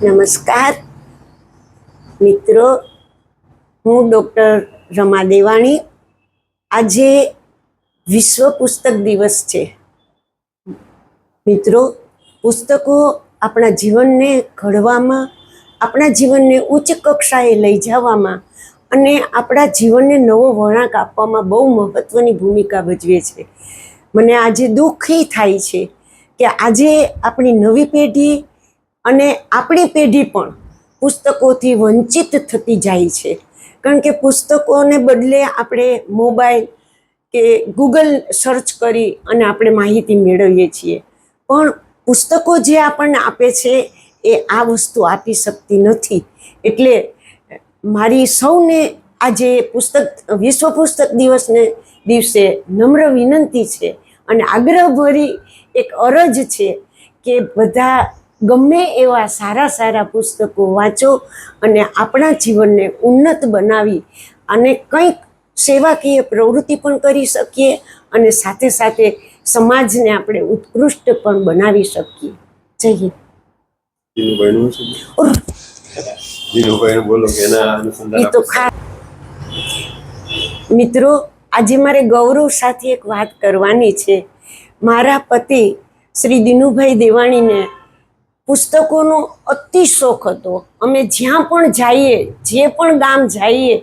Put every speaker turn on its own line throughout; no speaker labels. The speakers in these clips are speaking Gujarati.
નમસ્કાર મિત્રો, હું ડૉક્ટર રમા દેવાણી. આજે વિશ્વ પુસ્તક દિવસ છે. મિત્રો, પુસ્તકો આપણા જીવનને ઘડવામાં, આપણા જીવનને ઉચ્ચ કક્ષાએ લઈ જવામાં અને આપણા જીવનને નવો વળાંક આપવામાં બહુ મહત્ત્વની ભૂમિકા ભજવે છે. મને આજે દુઃખી થાય છે કે આજે આપણી નવી પેઢી અને આપણી પેઢી પણ પુસ્તકોથી વંચિત થતી જાય છે. કારણ કે પુસ્તકોને બદલે આપણે મોબાઈલ કે ગૂગલ સર્ચ કરી અને આપણે માહિતી મેળવીએ છીએ, પણ પુસ્તકો જે આપણને આપે છે એ આ વસ્તુ આપી શકતી નથી. એટલે મારી સૌને આજે વિશ્વ પુસ્તક દિવસે નમ્ર વિનંતી છે અને આગ્રહભરી એક અરજ છે કે બધા ગમે એવા સારા સારા પુસ્તકો વાંચો અને આપણા જીવનને ઉન્નત બનાવી અને કંઈક સેવાકીય પ્રવૃત્તિ પણ કરી શકીએ અને સાથે સાથે સમાજને આપણે ઉત્કૃષ્ટ પણ બનાવી શકીએ. જય હિન્દ. મિત્રો, આજે મારે ગૌરવ સાથે એક વાત કરવાની છે. મારા પતિ શ્રી દિનુભાઈ દેવાણીને પુસ્તકોનો અતિ શોખ હતો. અમે જ્યાં પણ જઈએ, જે પણ ગામ જઈએ,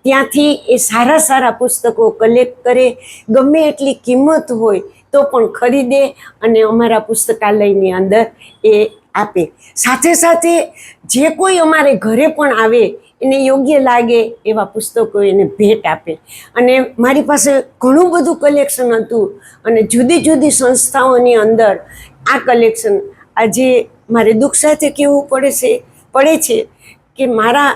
ત્યાંથી એ સારા સારા પુસ્તકો કલેક્ટ કરે, ગમે એટલી કિંમત હોય તો પણ ખરીદે અને અમારા પુસ્તકાલયની અંદર એ આપે. સાથે સાથે જે કોઈ અમારે ઘરે પણ આવે એને યોગ્ય લાગે એવા પુસ્તકો એને ભેટ આપે. અને મારી પાસે ઘણું બધું કલેક્શન હતું અને જુદી જુદી સંસ્થાઓની અંદર આ કલેક્શન, આજે મારે દુઃખ સાથે કહેવું પડે છે કે મારા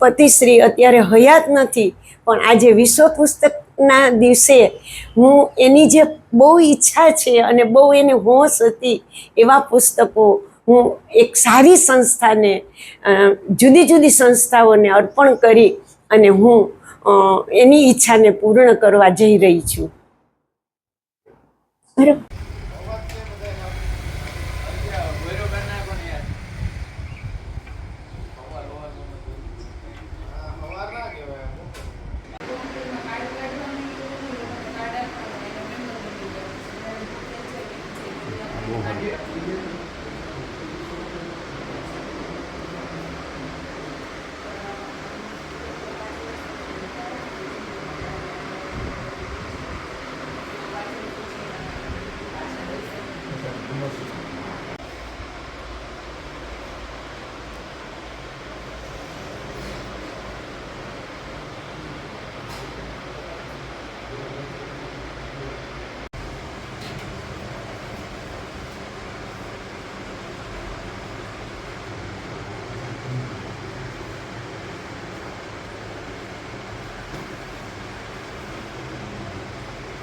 પતિશ્રી અત્યારે હયાત નથી, પણ આજે વિશ્વ પુસ્તકના દિવસે હું એની જે બહુ ઈચ્છા છે અને બહુ એને હોશ હતી એવા પુસ્તકો હું એક સારી સંસ્થાને, જુદી જુદી સંસ્થાઓને અર્પણ કરી અને હું એની ઈચ્છાને પૂર્ણ કરવા જઈ રહી છું. બરાબર.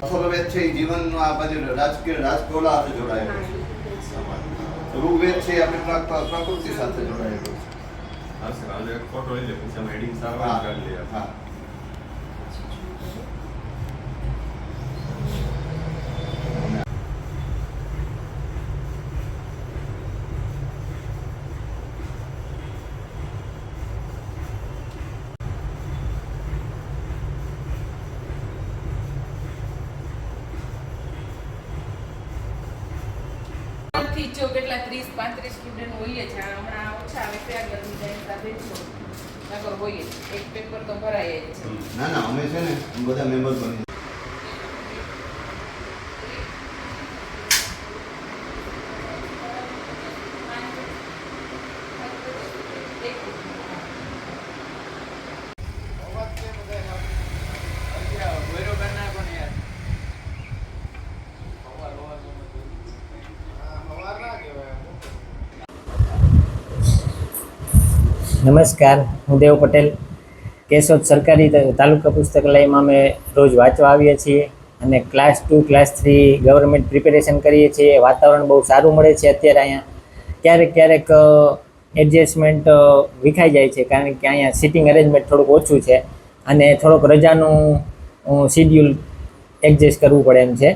અથર્વવેદ છે એ જીવનનો આ બાજુ રાજકીય રાજગોળા સાથે જોડાયેલો છે. ઋગ્વેદ છે આપણે પ્રકૃતિ સાથે જોડાયેલો છે.
હા સર, આનો એક ફોટો લઈ લે, પછી આમાં હેડિંગ સારવાર કાઢી લે.
હા.
કેટલા 30-35 સ્ટુડન્ટ હોઈએ છે. હમણાં ઓછા આવે ત્યાં હિસાબે નગર હોઈએ એક પેપર તો ભરાય જ છે.
ના અમે છે ને બધા મેમ્બર બની.
નમસ્કાર, હું દેવ પટેલ. કેશોદ સરકારી તાલુકા પુસ્તકાલયમાં અમે રોજ વાંચવા આવીએ છીએ અને ક્લાસ 2, ક્લાસ 3 ગવર્મેન્ટ પ્રિપેરેશન કરીએ છીએ. વાતાવરણ બહુ સારું મળે છે અત્યારે અહીંયા. ક્યારેક એડજસ્ટમેન્ટ વિખાઈ જાય છે, કારણ કે અહીંયા સિટિંગ અરેન્જમેન્ટ થોડુંક ઓછું છે અને થોડોક રજાનું શિડ્યુલ એડજસ્ટ કરવું પડે એમ છે.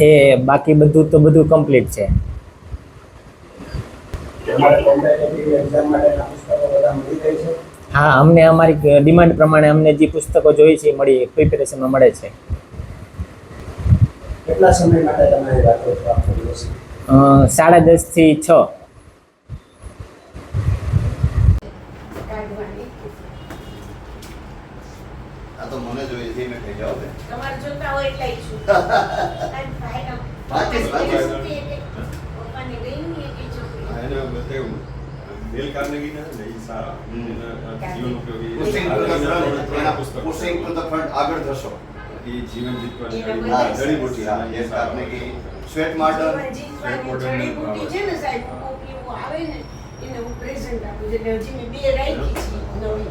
એ બાકી બધું કમ્પ્લીટ છે. હા, અમને અમારી ડિમાન્ડ પ્રમાણે અમને જે પુસ્તકો જોઈએ છે એ મળી પ્રિપેરેશનમાં મળે છે.
કેટલા સમય માટે તમે રાખો છો આખો દિવસ?
10:30 થી 6.
આ તો મને જોઈએ છે મેં કહી જાવ ને
તમારે જોતા હોય એટલે ઈચ્છું
બાકી
પપ્પાને ગઈ નહીં એક છોકરી
હા, એને બતાવ્યું. ડેલ કાર્નેગીના છે ને, ઈ સારા. એના જીવન ઉપયોગી
પુશિંગ ટુ ધ ફ્રન્ટ એના
પુસ્તકો.
પુશિંગ ટુ ધ ફ્રન્ટ આગળ જશો
ઈ જીવન જીતવાની
એના
ઘડી.
હા જડીબુટી હા એ કાર્નેગી સ્વેટ માર્ટન
જીવવાની જડીબુટી છે ને સાહેબ કોક એવું આવે ને એને હું પ્રેઝન્ટ આપું છું. એટલે હજી મેં 2 રાખી છે નવી.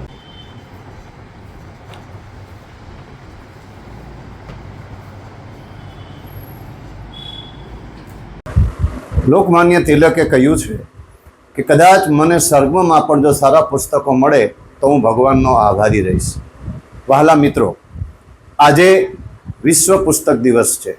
લોકમાન્ય તિલકે કહ્યું છે કે કદાચ મને સ્વર્ગમાં પણ જો સારા પુસ્તકો મળે તો હું ભગવાનનો આભારી રહીશ. વહાલા મિત્રો, આજે વિશ્વ પુસ્તક દિવસ છે.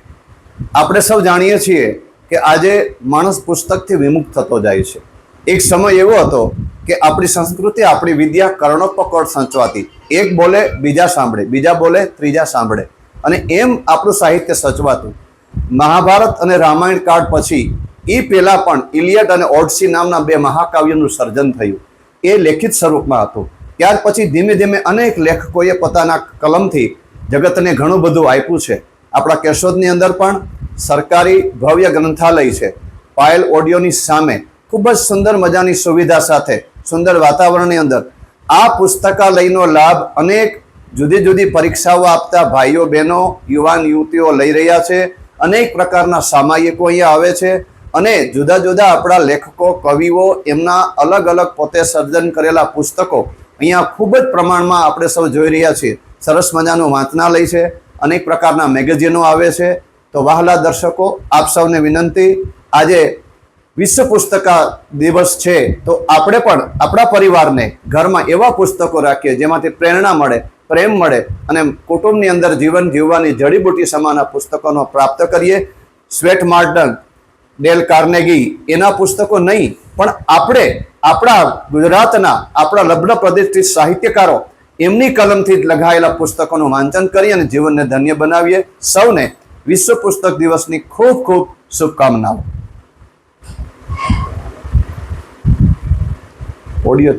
આપણે સૌ જાણીએ છીએ કે આજે માણસ પુસ્તકથી વિમુખ થતો જાય છે. એક સમય એવો હતો કે આપણી સંસ્કૃતિ, આપણી વિદ્યા કર્ણોપકળ સંચવાતી. એક બોલે બીજા સાંભળે, બીજા બોલે ત્રીજા સાંભળે, અને એમ આપણું સાહિત્ય સચવાતું. મહાભારત અને રામાયણ કાળ પછી એ પહેલાં પણ ઇલિયડ અને ઓડસી નામના 2 મહાકાવ્યોનું સર્જન થયું. એ લેખિત સ્વરૂપમાં હતું. ત્યાર પછી ધીમે ધીમે અનેક લેખકોએ પોતાના કલમથી જગતને ઘણું બધું આપ્યું છે. આપણા કેશોદની અંદર પણ સરકારી ભવ્ય ગ્રંથાલય છે. પાયલ ઓડિયોની સામે ખૂબ જ સુંદર મજાની સુવિધા સાથે સુંદર વાતાવરણની અંદર આ પુસ્તકાલયનો લાભ અનેક જુદી જુદી પરીક્ષાઓ આપતા ભાઈઓ બહેનો યુવાન યુવતીઓ લઈ રહ્યા છે. અનેક પ્રકારના સામાયિકો અહીંયા આવે છે અને જુદા જુદા આપણા લેખકો કવિઓ એમના અલગ અલગ પોતે સર્જન કરેલા પુસ્તકો અહીંયા ખૂબ જ પ્રમાણમાં આપણે સૌ જોઈ રહ્યા છીએ. સરસ મજાનું વાંચનાલય છે, અનેક પ્રકારના મેગેઝિનો આવે છે. તો વહાલા દર્શકો, આપ સૌને વિનંતી, આજે વિશ્વ પુસ્તકા દિવસ છે તો આપણે પણ આપણા પરિવારને ઘરમાં એવા પુસ્તકો રાખીએ જેમાંથી પ્રેરણા મળે, પ્રેમ મળે અને કુટુંબની અંદર જીવન જીવવાની જડીબુટી સમાના પુસ્તકોનો પ્રાપ્ત કરીએ. સ્વેટ માર્ટન, ડેલ કાર્નેગી એના પુસ્તકો નહીં, પણ આપણે આપણા ગુજરાતના આપણા લગ્ન પ્રતિષ્ઠિત સાહિત્યકારો એમની કલમથી જ લખાયેલા પુસ્તકોનું વાંચન કરી અને જીવનને ધન્ય બનાવીએ. સૌને વિશ્વ પુસ્તક દિવસની ખૂબ ખૂબ શુભકામનાઓ. ઓડિયો